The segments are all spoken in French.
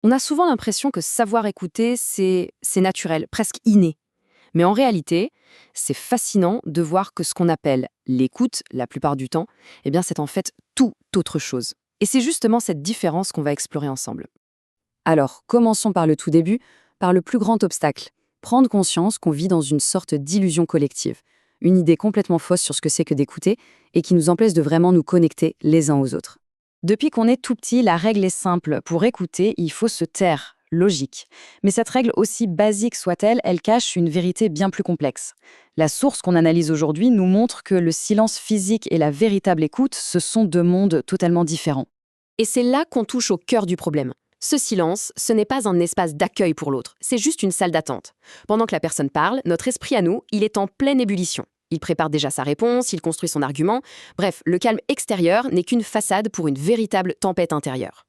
On a souvent l'impression que savoir écouter, c'est naturel, presque inné. Mais en réalité, c'est fascinant de voir que ce qu'on appelle l'écoute, la plupart du temps, eh bien c'est en fait tout autre chose. Et c'est justement cette différence qu'on va explorer ensemble. Alors, commençons par le tout début, par le plus grand obstacle. Prendre conscience qu'on vit dans une sorte d'illusion collective. Une idée complètement fausse sur ce que c'est que d'écouter et qui nous empêche de vraiment nous connecter les uns aux autres. Depuis qu'on est tout petit, la règle est simple. Pour écouter, il faut se taire. Logique. Mais cette règle, aussi basique soit-elle, elle cache une vérité bien plus complexe. La source qu'on analyse aujourd'hui nous montre que le silence physique et la véritable écoute, ce sont deux mondes totalement différents. Et c'est là qu'on touche au cœur du problème. Ce silence, ce n'est pas un espace d'accueil pour l'autre, c'est juste une salle d'attente. Pendant que la personne parle, notre esprit à nous, il est en pleine ébullition. Il prépare déjà sa réponse, il construit son argument. Bref, le calme extérieur n'est qu'une façade pour une véritable tempête intérieure.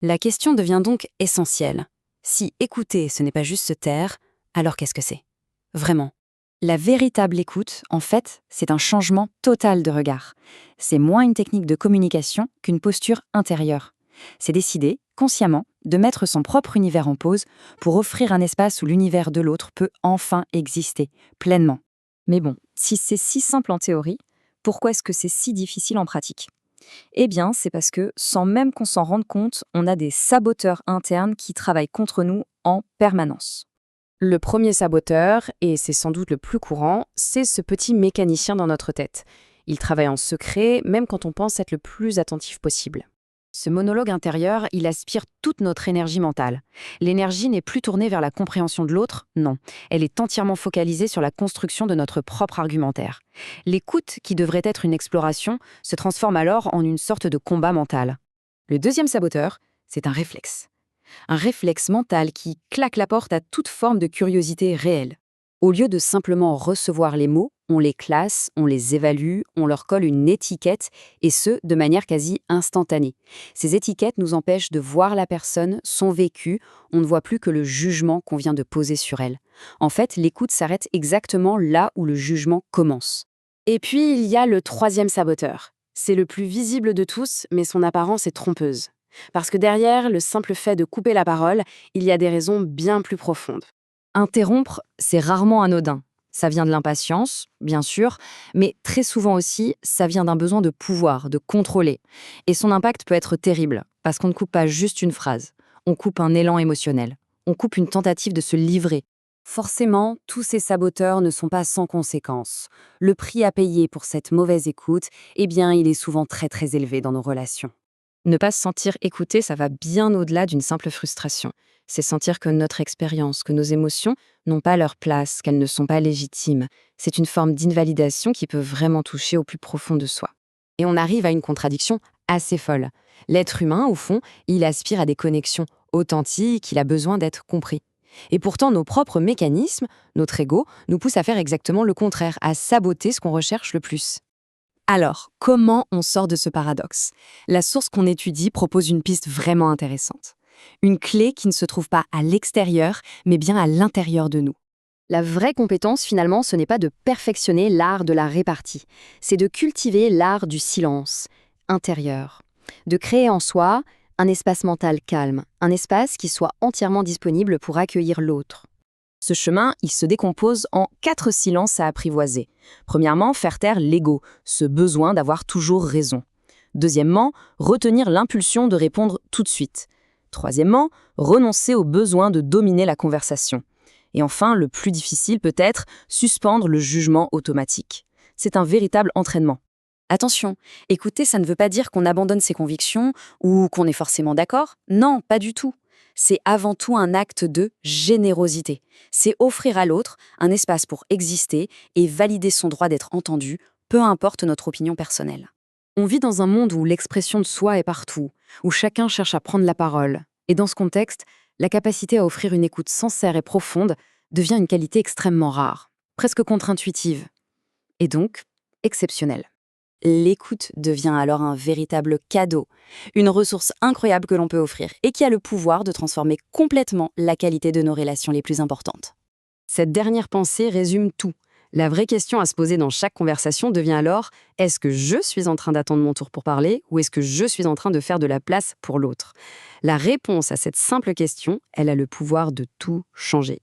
La question devient donc essentielle. Si écouter, ce n'est pas juste se taire, alors qu'est-ce que c'est? Vraiment. La véritable écoute, en fait, c'est un changement total de regard. C'est moins une technique de communication qu'une posture intérieure. C'est décider, consciemment, de mettre son propre univers en pause pour offrir un espace où l'univers de l'autre peut enfin exister, pleinement. Mais bon, si c'est si simple en théorie, pourquoi est-ce que c'est si difficile en pratique? Eh bien, c'est parce que, sans même qu'on s'en rende compte, on a des saboteurs internes qui travaillent contre nous en permanence. Le premier saboteur, et c'est sans doute le plus courant, c'est ce petit mécanicien dans notre tête. Il travaille en secret, même quand on pense être le plus attentif possible. Ce monologue intérieur, il aspire toute notre énergie mentale. L'énergie n'est plus tournée vers la compréhension de l'autre, non. Elle est entièrement focalisée sur la construction de notre propre argumentaire. L'écoute, qui devrait être une exploration, se transforme alors en une sorte de combat mental. Le deuxième saboteur, c'est un réflexe. Un réflexe mental qui claque la porte à toute forme de curiosité réelle. Au lieu de simplement recevoir les mots, on les classe, on les évalue, on leur colle une étiquette, et ce, de manière quasi instantanée. Ces étiquettes nous empêchent de voir la personne, son vécu, on ne voit plus que le jugement qu'on vient de poser sur elle. En fait, l'écoute s'arrête exactement là où le jugement commence. Et puis, il y a le troisième saboteur. C'est le plus visible de tous, mais son apparence est trompeuse. Parce que derrière le simple fait de couper la parole, il y a des raisons bien plus profondes. Interrompre, c'est rarement anodin. Ça vient de l'impatience, bien sûr, mais très souvent aussi, ça vient d'un besoin de pouvoir, de contrôler. Et son impact peut être terrible, parce qu'on ne coupe pas juste une phrase, on coupe un élan émotionnel, on coupe une tentative de se livrer. Forcément, tous ces saboteurs ne sont pas sans conséquences. Le prix à payer pour cette mauvaise écoute, eh bien, il est souvent très très élevé dans nos relations. Ne pas se sentir écouté, ça va bien au-delà d'une simple frustration. C'est sentir que notre expérience, que nos émotions n'ont pas leur place, qu'elles ne sont pas légitimes. C'est une forme d'invalidation qui peut vraiment toucher au plus profond de soi. Et on arrive à une contradiction assez folle. L'être humain, au fond, il aspire à des connexions authentiques, il a besoin d'être compris. Et pourtant, nos propres mécanismes, notre ego, nous poussent à faire exactement le contraire, à saboter ce qu'on recherche le plus. Alors, comment on sort de ce paradoxe? La source qu'on étudie propose une piste vraiment intéressante. Une clé qui ne se trouve pas à l'extérieur, mais bien à l'intérieur de nous. La vraie compétence, finalement, ce n'est pas de perfectionner l'art de la répartie, c'est de cultiver l'art du silence intérieur. De créer en soi un espace mental calme, un espace qui soit entièrement disponible pour accueillir l'autre. Ce chemin, il se décompose en 4 silences à apprivoiser. Premièrement, faire taire l'ego, ce besoin d'avoir toujours raison. Deuxièmement, retenir l'impulsion de répondre tout de suite. Troisièmement, renoncer au besoin de dominer la conversation. Et enfin, le plus difficile peut-être, suspendre le jugement automatique. C'est un véritable entraînement. Attention, écouter, ça ne veut pas dire qu'on abandonne ses convictions ou qu'on est forcément d'accord. Non, pas du tout. C'est avant tout un acte de générosité. C'est offrir à l'autre un espace pour exister et valider son droit d'être entendu, peu importe notre opinion personnelle. On vit dans un monde où l'expression de soi est partout, où chacun cherche à prendre la parole. Et dans ce contexte, la capacité à offrir une écoute sincère et profonde devient une qualité extrêmement rare, presque contre-intuitive, et donc exceptionnelle. L'écoute devient alors un véritable cadeau, une ressource incroyable que l'on peut offrir et qui a le pouvoir de transformer complètement la qualité de nos relations les plus importantes. Cette dernière pensée résume tout. La vraie question à se poser dans chaque conversation devient alors, est-ce que je suis en train d'attendre mon tour pour parler ou est-ce que je suis en train de faire de la place pour l'autre? La réponse à cette simple question, elle a le pouvoir de tout changer.